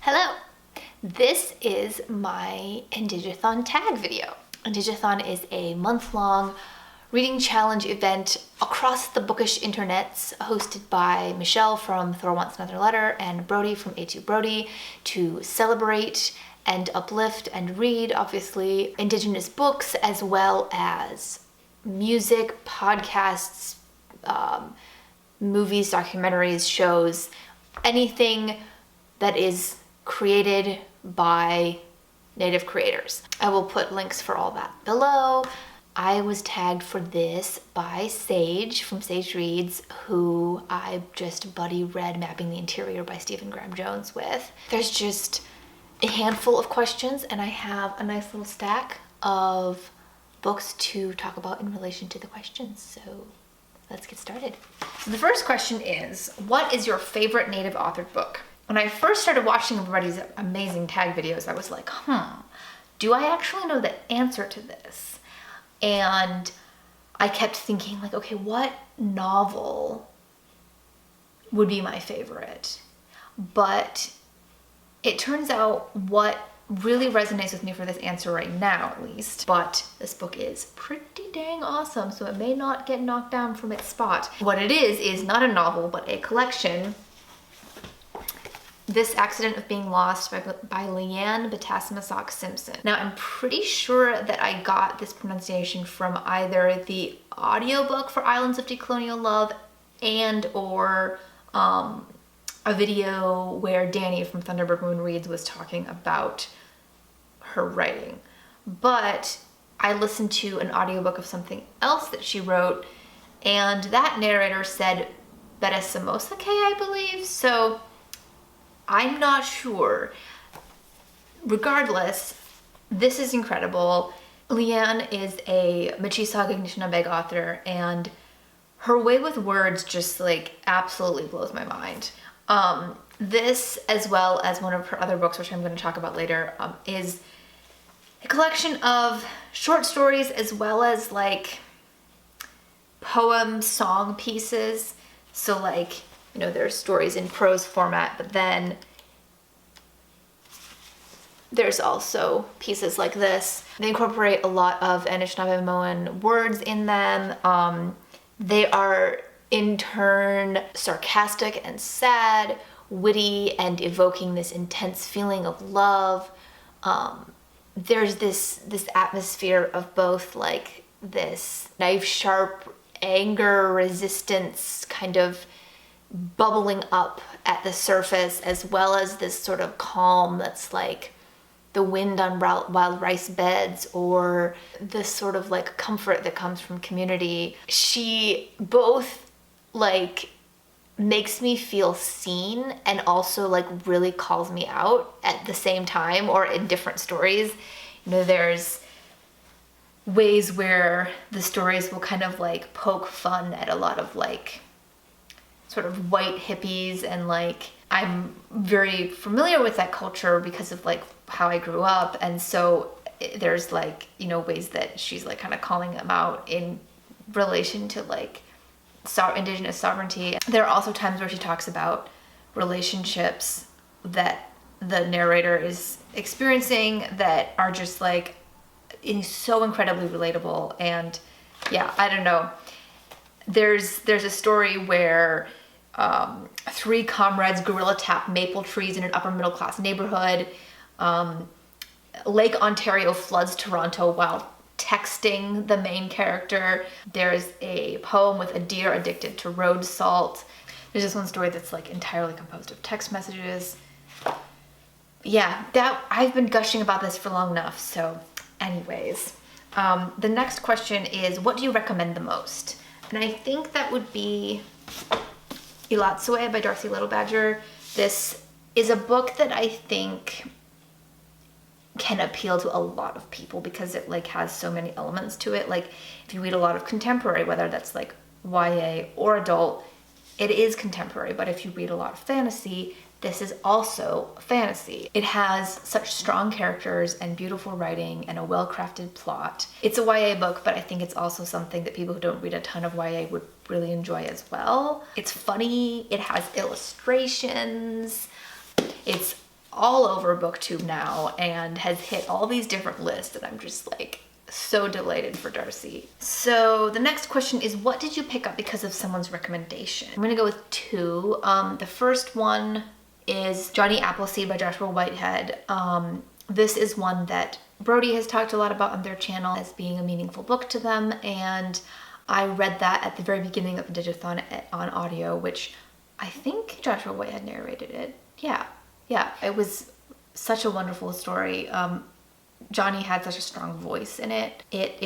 Hello! This is my IndigAthon tag video. IndigAthon is a month-long reading challenge event across the bookish internets hosted by Michelle from Thor Wants Another Letter and Brody from A2 Brody to celebrate and uplift and read, obviously, Indigenous books as well as music, podcasts, movies, documentaries, shows, anything that is created by Native creators. I will put links for all that below. I was tagged for this by Sage from Sage Reads, who I just buddy read Mapping the Interior by Stephen Graham Jones with. There's just a handful of questions and I have a nice little stack of books to talk about in relation to the questions. So let's get started. So the first question is, what is your favorite Native authored book? When I first started watching everybody's amazing tag videos, I was like, do I actually know the answer to this? And I kept thinking like, okay, what novel would be my favorite? But it turns out what really resonates with me for this answer right now, at least, but this book is pretty dang awesome, so it may not get knocked down from its spot. What it is not a novel, but a collection. This Accident of Being Lost by Leanne Batasmasock Simpson. Now, I'm pretty sure that I got this pronunciation from either the audiobook for Islands of Decolonial Love and or a video where Danny from Thunderbird Moon Reads was talking about her writing. But I listened to an audiobook of something else that she wrote, and that narrator said Betesamosake, I believe. So I'm not sure. Regardless, this is incredible. Leanne is a Mississauga Anishinaabe author, and her way with words just like absolutely blows my mind. This, as well as one of her other books, which I'm going to talk about later, is a collection of short stories as well as like poem song pieces. So like, you know, there's stories in prose format, but then there's also pieces like this. They incorporate a lot of Anishinaabe words in them. They are in turn sarcastic and sad, witty, and evoking this intense feeling of love. There's this atmosphere of both like this knife sharp anger, resistance, kind of bubbling up at the surface, as well as this sort of calm that's like the wind on wild rice beds, or this sort of like comfort that comes from community. She both like makes me feel seen and also like really calls me out at the same time, or in different stories. You know, there's ways where the stories will kind of like poke fun at a lot of like sort of white hippies, and like I'm very familiar with that culture because of like how I grew up, and so there's like, you know, ways that she's like kind of calling them out in relation to like Indigenous sovereignty. There are also times where she talks about relationships that the narrator is experiencing that are just like so incredibly relatable. And yeah, I don't know. There's a story where three comrades guerrilla tap maple trees in an upper middle class neighborhood. Lake Ontario floods Toronto while texting the main character. There's a poem with a deer addicted to road salt. There's this one story that's like entirely composed of text messages. Yeah, I've been gushing about this for long enough. So anyways, the next question is, what do you recommend the most? And I think that would be Ilatsue by Darcy Little Badger. This is a book that I think can appeal to a lot of people because it like has so many elements to it. Like if you read a lot of contemporary, whether that's like YA or adult, it is contemporary. But if you read a lot of fantasy, this is also fantasy. It has such strong characters and beautiful writing and a well-crafted plot. It's a YA book, but I think it's also something that people who don't read a ton of YA would really enjoy as well. It's funny, it has illustrations, it's all over BookTube now and has hit all these different lists, and I'm just like so delighted for Darcy. So the next question is, what did you pick up because of someone's recommendation? I'm gonna go with two. The first one is Johnny Appleseed by Joshua Whitehead. This is one that Brody has talked a lot about on their channel as being a meaningful book to them, and I read that at the very beginning of IndigAthon on audio, which I think Joshua Whitehead narrated it. Yeah, it was such a wonderful story. Johnny had such a strong voice in it. It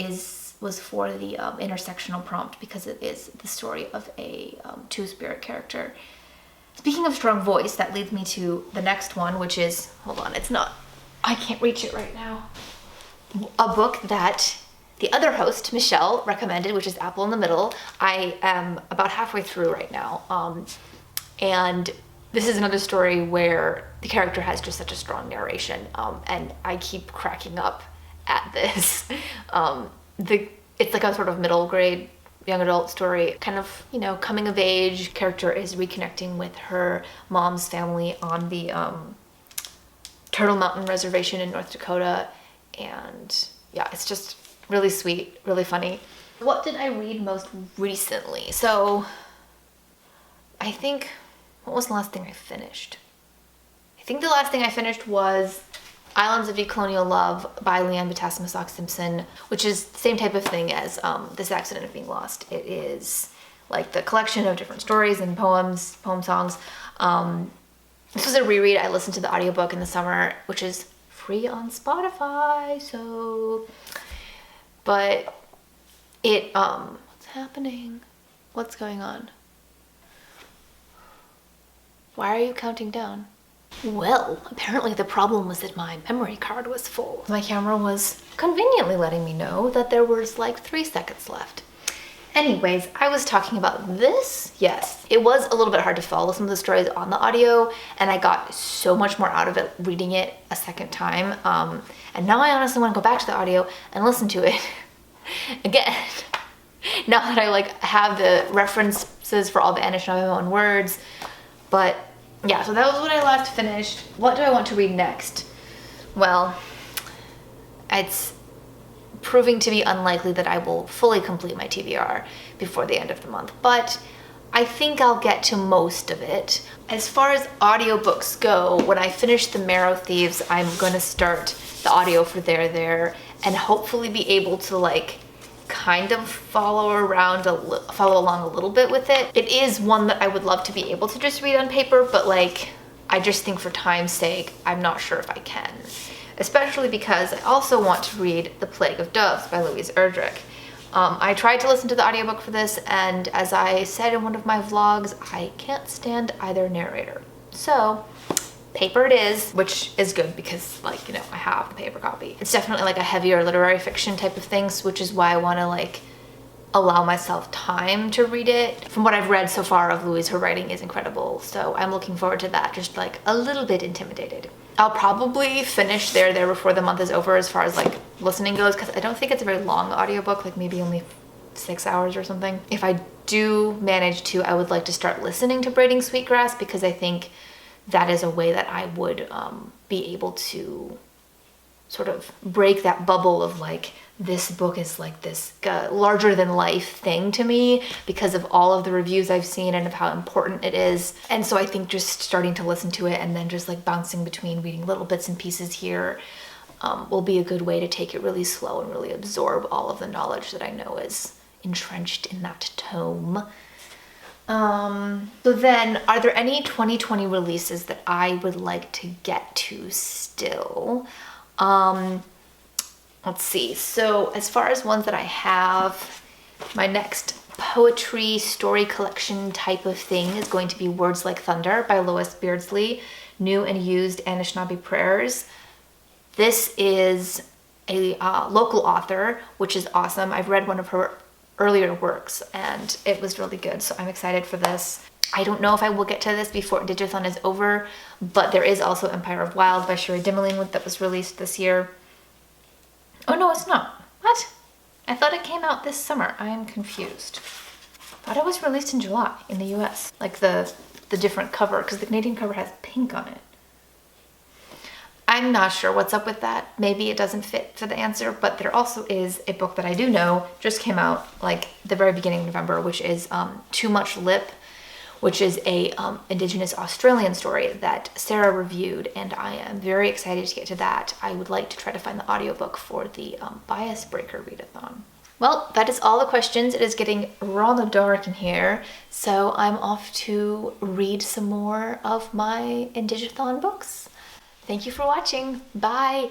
was for the intersectional prompt because it is the story of a two-spirit character. Speaking of strong voice, that leads me to the next one, which is, hold on, I can't reach it right now. A book that the other host, Michelle, recommended, which is Apple in the Middle. I am about halfway through right now. And this is another story where the character has just such a strong narration, and I keep cracking up at this. It's like a sort of middle grade young adult story, kind of, coming of age. Character is reconnecting with her mom's family on the Turtle Mountain Reservation in North Dakota, and yeah, it's just really sweet, really funny. What did I read most recently? So I think, what was the last thing I finished? I think the last thing I finished was Islands of Decolonial Love by Leanne Batasmasock Simpson, which is the same type of thing as This Accident of Being Lost. It is like the collection of different stories and poem songs. This was a reread. I listened to the audiobook in the summer, which is free on Spotify, so... But it, what's happening? What's going on? Why are you counting down? Well, apparently the problem was that my memory card was full. My camera was conveniently letting me know that there was like 3 seconds left. Anyways, I was talking about this. Yes, it was a little bit hard to follow some of the stories on the audio, and I got so much more out of it reading it a second time. And now I honestly want to go back to the audio and listen to it again. Now that I like have the references for all the Anishinaabe words. But yeah, so that was what I last finished. What do I want to read next? Well, it's proving to be unlikely that I will fully complete my TBR before the end of the month, but I think I'll get to most of it. As far as audiobooks go, when I finish The Marrow Thieves, I'm going to start the audio for There, and hopefully be able to like kind of follow along a little bit with it. It is one that I would love to be able to just read on paper, but like, I just think for time's sake, I'm not sure if I can. Especially because I also want to read The Plague of Doves by Louise Erdrich. I tried to listen to the audiobook for this, and as I said in one of my vlogs, I can't stand either narrator. So, paper it is, which is good because, like, I have the paper copy. It's definitely like a heavier literary fiction type of things, which is why I want to like allow myself time to read it. From what I've read so far of Louise, her writing is incredible, so I'm looking forward to that, just like a little bit intimidated. I'll probably finish There before the month is over as far as like listening goes, because I don't think it's a very long audiobook, like maybe only 6 hours or something. If I do manage to, I would like to start listening to Braiding Sweetgrass, because I think that is a way that I would be able to sort of break that bubble of like, this book is like this larger than life thing to me because of all of the reviews I've seen and of how important it is. And so I think just starting to listen to it and then just like bouncing between reading little bits and pieces here will be a good way to take it really slow and really absorb all of the knowledge that I know is entrenched in that tome. So then, are there any 2020 releases that I would like to get to still? Let's see. So as far as ones that I have, my next poetry story collection type of thing is going to be Words Like Thunder by Lois Beardsley, New and Used Anishinaabe Prayers. This is a local author, which is awesome. I've read one of her earlier works and it was really good, so I'm excited for this. I don't know if I will get to this before IndigAthon is over, but there is also Empire of Wild by Sherry Dimmeling that was released this year. Oh no, it's not. What? I thought it came out this summer. I am confused. I thought it was released in July in the US. Like the different cover, because the Canadian cover has pink on it. I'm not sure what's up with that. Maybe it doesn't fit for the answer, but there also is a book that I do know just came out like the very beginning of November, which is Too Much Lip, which is a Indigenous Australian story that Sarah reviewed, and I am very excited to get to that. I would like to try to find the audiobook for the Bias Breaker readathon. Well, that is all the questions. It is getting rather dark in here, so I'm off to read some more of my IndigAthon books. Thank you for watching. Bye!